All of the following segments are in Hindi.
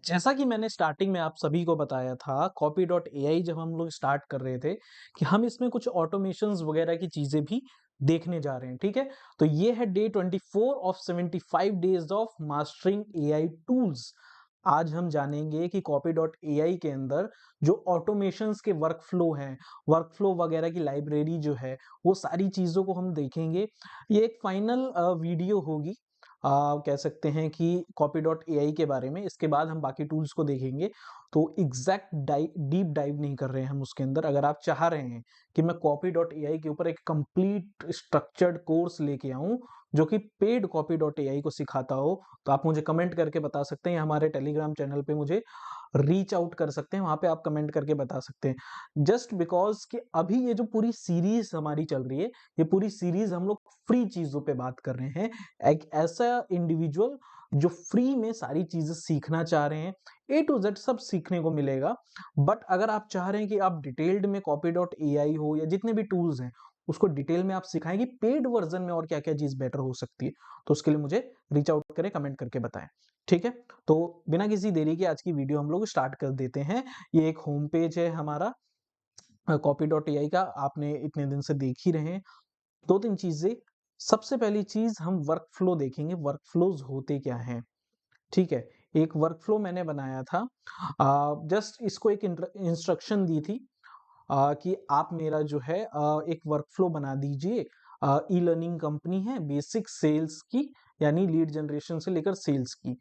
जैसा कि मैंने स्टार्टिंग में आप सभी को बताया था, कॉपी डॉट एआई जब हम लोग स्टार्ट कर रहे थे कि हम इसमें कुछ ऑटोमेशंस वगैरह की चीजें भी देखने जा रहे हैं, ठीक है? तो ये है day 24 of 75 days of mastering AI tools. आज हम जानेंगे कि कॉपी डॉट एआई के अंदर जो ऑटोमेशंस के वर्कफ्लो हैं, वर्कफ्लो वगैरह की लाइब्रेरी जो है, वो सारी चीज़ों को हम देखेंगे। ये एक फाइनल वीडियो होगी, कह सकते हैं कि कॉपी डॉट एआई के बारे में। इसके बाद हम बाकी टूल्स को देखेंगे। तो एग्जैक्ट डीप डाइव नहीं कर रहे हैं हम उसके अंदर। अगर आप चाह रहे हैं कि मैं कॉपी डॉट एआई के ऊपर एक कंप्लीट स्ट्रक्चर्ड कोर्स लेके आऊं जो कि पेड कॉपी डॉट एआई को सिखाता हो, तो आप मुझे कमेंट करके बता सकते हैं। हमारे टेलीग्राम चैनल पे मुझे रीच आउट कर सकते हैं, वहां पे आप कमेंट करके बता सकते हैं। जस्ट बिकॉज कि अभी ये जो पूरी सीरीज हमारी चल रही है, ये पूरी सीरीज हम लोग फ्री चीजों पे बात कर रहे हैं। एक ऐसा इंडिविजुअल जो फ्री में सारी चीजें सीखना चाह रहे हैं, ए टू जेड सब सीखने को मिलेगा। बट अगर आप चाह रहे हैं कि आप डिटेल्ड में कॉपी डॉट एआई हो या जितने भी टूल्स हैं उसको डिटेल में आप सिखाएंगे, पेड वर्जन में और क्या क्या चीज बेटर हो सकती है, तो उसके लिए मुझे रीच आउट करें, कमेंट करके बताएं। ठीक है, तो बिना किसी देरी के आज की वीडियो हम लोग स्टार्ट कर देते हैं। ये एक होम पेज है हमारा कॉपी डॉट एआई का, आपने इतने दिन से देख ही रहे हैं। दो तीन चीजें, सबसे पहली चीज हम वर्कफ्लो देखेंगे। वर्कफ्लोज होते क्या हैं, ठीक है? एक वर्कफ्लो मैंने बनाया था, जस्ट इसको एक इंस्ट्रक्शन दी थी कि आप मेरा जो है एक वर्कफ्लो बना दीजिए। ई लर्निंग कंपनी है, बेसिक सेल्स की, यानी लीड जनरेशन से लेकर सेल्स की।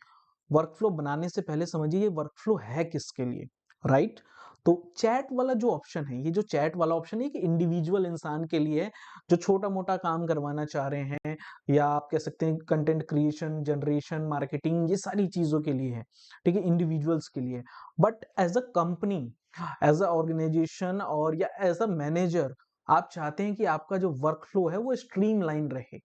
वर्कफ्लो बनाने से पहले समझिए ये वर्कफ्लो है किसके लिए, राइट? तो चैट वाला जो ऑप्शन है, ये जो चैट वाला ऑप्शन है कि इंडिविजुअल इंसान के लिए है जो छोटा मोटा काम करवाना चाह रहे हैं, या आप कह सकते हैं कंटेंट क्रिएशन, जनरेशन, मार्केटिंग, ये सारी चीजों के लिए है, ठीक है, इंडिविजुअल्स के लिए। But as a company, as a organization और या एज अ मैनेजर, आप चाहते हैं कि आपका जो वर्कफ्लो है वो स्ट्रीमलाइन रहे,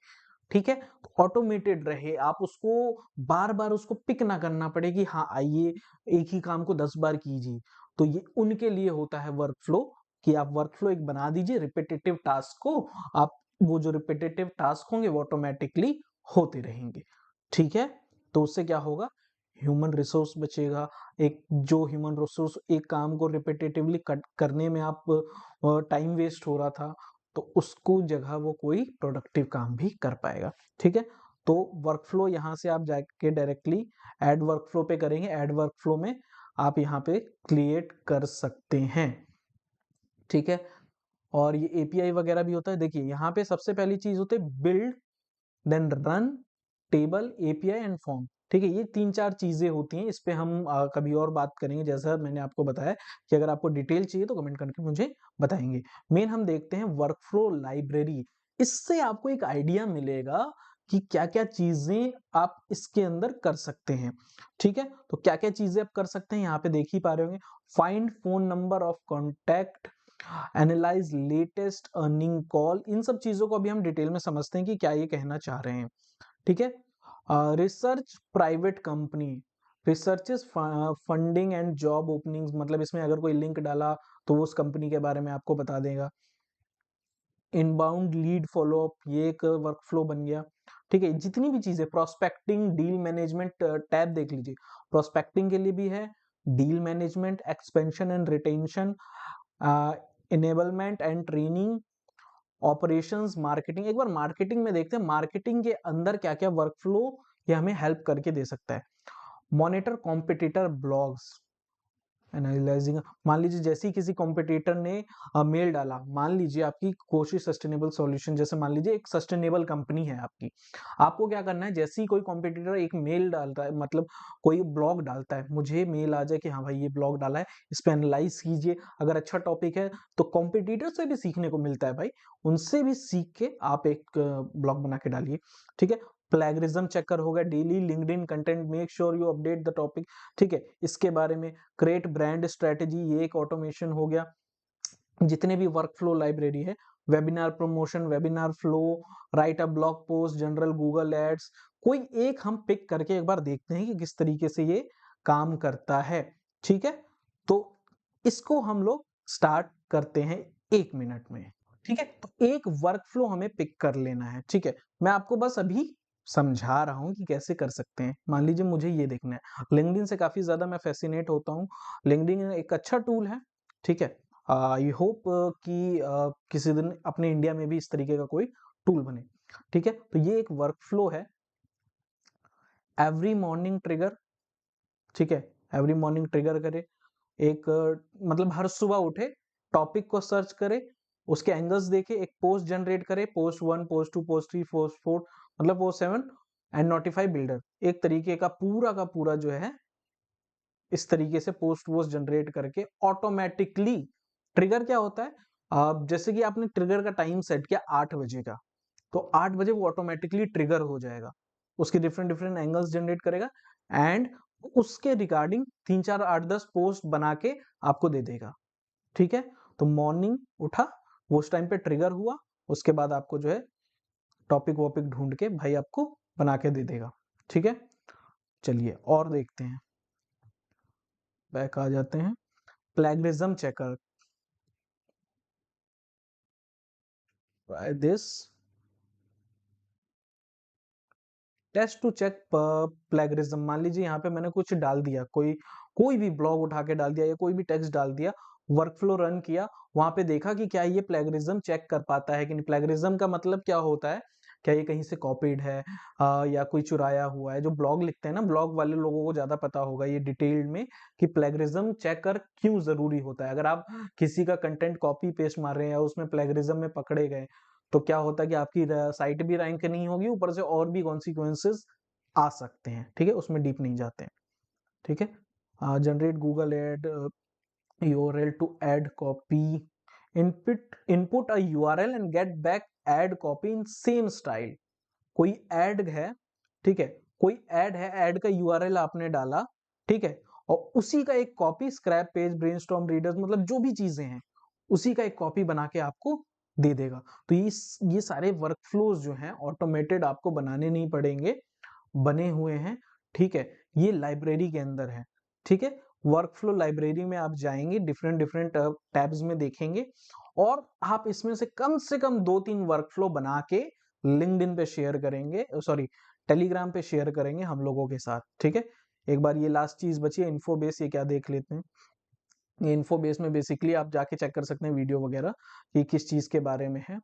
ठीक है, ऑटोमेटेड रहे। आप उसको बार बार उसको पिक ना करना पड़े कि हाँ आइए एक ही काम को 10 बार कीजिए। तो ये उनके लिए होता है वर्कफ्लो, कि आप वर्कफ्लो एक बना दीजिए रिपीटेटिव टास्क को। आप वो जो रिपीटेटिव टास्क होंगे वो ऑटोमेटिकली होते रहेंगे, ठीक है? तो उससे क्या होगा, ह्यूमन रिसोर्स बचेगा। एक जो ह्यूमन रिसोर्स एक काम को रिपीटेटिवली करने में आप टाइम वेस्ट हो रहा था, तो उसको जगह वो कोई प्रोडक्टिव काम भी कर पाएगा, ठीक है? तो वर्कफ्लो यहाँ से आप जाके डायरेक्टली ऐड वर्कफ्लो पे करेंगे। ऐड वर्कफ्लो में आप यहाँ पे क्रिएट कर सकते हैं, ठीक है? और ये एपीआई वगैरह भी होता है। देखिए यहाँ पे सबसे पहली चीज होती है build, then run, table, API and form, ठीक है? ये तीन चार चीजें होती हैं। इस पे हम कभी और बात करेंगे, जैसा मैंने आपको बताया कि अगर आपको डिटेल चाहिए तो कमेंट करके मुझे बताएंगे। मेन हम देखते हैं वर्कफ्लो लाइब्रेरी। इससे आपको एक आइडिया मिलेगा कि क्या क्या चीजें आप इसके अंदर कर सकते हैं, ठीक है? तो क्या क्या चीजें आप कर सकते हैं यहाँ पे देख ही पा रहे होंगे। Find phone number of contact, analyze latest earning call. इन सब चीजों को अभी हम डिटेल में समझते हैं कि क्या ये कहना चाह रहे हैं, ठीक है? Research private company, researches funding and job openings, मतलब इसमें अगर कोई लिंक डाला तो वो उस कंपनी के बारे में आपको बता देगा। इनबाउंड लीड फॉलोअप, ये एक वर्कफ्लो बन गया, ठीक है? जितनी भी चीजें, प्रोस्पेक्टिंग, डील मैनेजमेंट, टैब देख लीजिए, प्रोस्पेक्टिंग के लिए भी है, deal management, expansion and retention, enablement and training, operations, marketing. एक बार मार्केटिंग में देखते हैं मार्केटिंग के अंदर क्या क्या वर्कफ्लो ये हमें हेल्प करके दे सकता है। मॉनिटर कॉम्पिटिटर ब्लॉग्स, एनालाइजिंग, मान लीजिए जैसे ही किसी कॉम्पिटिटर ने मेल डाला, मान लीजिए आपकी कोशिश सस्टेनेबल सॉल्यूशन, जैसे मान लीजिए एक सस्टेनेबल कंपनी है आपकी, आपको क्या करना है, जैसे ही कोई कॉम्पिटिटर एक मेल डालता है, मतलब कोई ब्लॉग डालता है, मुझे मेल आ जाए कि हाँ भाई ये ब्लॉग डाला है, इस पे एनालाइज कीजिए। अगर अच्छा टॉपिक है तो कॉम्पिटिटर से भी सीखने को मिलता है भाई, उनसे भी सीख के आप एक ब्लॉग बना के डालिए, ठीक है? प्लेगरिज्म चेकर हो गया, daily LinkedIn content, make sure you update the topic, ठीक है, इसके बारे में। क्रिएट ब्रांड स्ट्रेटेजी, ये एक ऑटोमेशन हो गया। जितने भी वर्कफ्लो लाइब्रेरी है, webinar promotion, webinar flow, write a blog post, general Google ads, कोई एक हम पिक करके एक बार देखते हैं कि किस तरीके से ये काम करता है, ठीक है? तो इसको हम लोग स्टार्ट करते हैं 1 मिनट में, ठीक है? तो एक वर्कफ्लो हमें पिक कर लेना है, ठीक है? मैं आपको बस अभी समझा रहा हूँ कि कैसे कर सकते हैं। मान लीजिए मुझे ये देखना है, लिंक्डइन से काफ़ी ज़्यादा मैं फ़ैसिनेट होता हूँ। लिंक्डइन एक अच्छा टूल है, ठीक है? आई होप कि किसी दिन अपने इंडिया में भी इस तरीके का कोई टूल बने, ठीक है? तो ये एक वर्कफ़्लो है, एवरी मॉर्निंग ट्रिगर, ठीक है? एवरी मॉर्निंग ट्रिगर करे, एक मतलब हर सुबह उठे, टॉपिक को सर्च करे, उसके एंगल्स देखे, एक पोस्ट जनरेट करे, पोस्ट 1, पोस्ट 2, पोस्ट 3, पोस्ट 4 मतलब पोस्ट 7 एंड नोटिफाई बिल्डर। एक तरीके का पूरा जो है इस तरीके से पोस्ट वोस्ट जनरेट करके ऑटोमेटिकली ट्रिगर क्या होता है, जैसे कि आपने ट्रिगर का टाइम सेट किया 8 बजे का, तो 8 बजे वो ऑटोमेटिकली ट्रिगर हो जाएगा। उसके डिफरेंट डिफरेंट एंगल्स जनरेट करेगा एंड उसके रिगार्डिंग 3, 4, 8, 10 पोस्ट बना के आपको दे देगा, ठीक है? तो मॉर्निंग उठा, वो उस टाइम पे ट्रिगर हुआ, उसके बाद आपको जो है टॉपिक वॉपिक ढूंढ के भाई आपको बना के दे देगा, ठीक है? चलिए और देखते हैं, बैक आ जाते हैं। Plagiarism checker, this test to check plagiarism. मान लीजिए यहाँ पे मैंने कुछ डाल दिया, कोई कोई भी ब्लॉग उठा के डाल दिया या कोई भी टेक्स्ट डाल दिया, वर्कफ्लो रन किया, वहां पे देखा कि क्या ये प्लेगरिज्म चेक कर पाता है कि नहीं। प्लेगरिज्म का मतलब क्या होता है, क्या ये कहीं से कॉपीड है या कोई चुराया हुआ है। जो ब्लॉग लिखते हैं ना, ब्लॉग वाले लोगों को ज्यादा पता होगा ये डिटेल्ड में कि प्लेगरिज्म चेक कर क्यों जरूरी होता है। अगर आप किसी का कंटेंट कॉपी पेस्ट मार रहे हैं या उसमें प्लेगरिज्म में पकड़े गए, तो क्या होता है कि आपकी साइट भी रैंक नहीं होगी, ऊपर से और भी कॉन्सिक्वेंसेस आ सकते हैं, ठीक है? उसमें डीप नहीं जाते हैं, ठीक है? Generate Google ad URL to ad copy, input a URL and get back ad copy in same style. कोई ऐड है, ठीक है? कोई ऐड है, ऐड का यूआरएल आपने डाला, ठीक है? और उसी का एक copy scrap page, brainstorm readers, मतलब जो भी चीजें हैं उसी का एक कॉपी बना के आपको दे देगा। तो ये सारे वर्कफ्लोज जो हैं ऑटोमेटेड आपको बनाने नहीं पड़ेंगे, बने हुए हैं, ठीक है? ये लाइब्रेरी के अंदर है, ठीक है? वर्कफ्लो लाइब्रेरी में आप जाएंगे, डिफरेंट डिफरेंट टैब्स में देखेंगे और आप इसमें से कम 2-3 वर्कफ्लो बना के लिंक्डइन पे शेयर करेंगे, सॉरी टेलीग्राम पे शेयर करेंगे हम लोगों के साथ, ठीक है? एक बार ये लास्ट चीज बची है इन्फोबेस, ये क्या देख लेते हैं। ये इन्फोबेस में बेसिकली आप जाके चेक कर सकते हैं वीडियो वगैरह कि किस चीज के बारे में है।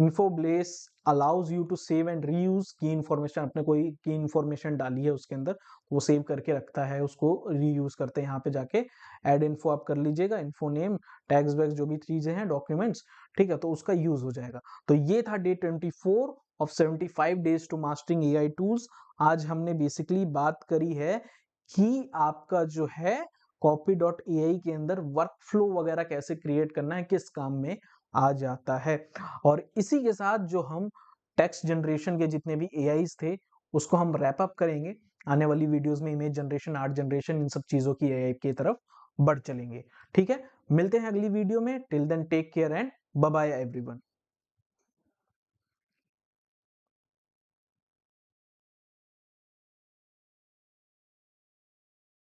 Infobase allows you to save and reuse key information. आपने कोई की इन्फॉर्मेशन डाली है उसके अंदर, वो सेव करके रखता है, उसको रीयूज करते हैं। यहाँ पे जाके एड इन्फो आप कर लीजिएगा, इन्फो नेम, टैग्स वैग्स जो भी चीजें हैं, डॉक्यूमेंट्स, ठीक है? तो उसका यूज हो जाएगा। तो ये था day 24 of 75 days to mastering AI tools. आज हमने बेसिकली बात करी है कि आपका जो है copy.ai के अंदर वर्कफ्लो वगैरह कैसे क्रिएट करना है, किस काम में आ जाता है। और इसी के साथ जो हम टेक्स्ट जनरेशन के जितने भी एआईज थे उसको हम रैप अप करेंगे। आने वाली वीडियोस में इमेज जनरेशन, आर्ट जनरेशन, इन सब चीजों की एआई की तरफ बढ़ चलेंगे, ठीक है? मिलते हैं अगली वीडियो में। Till then take care and bye bye everyone.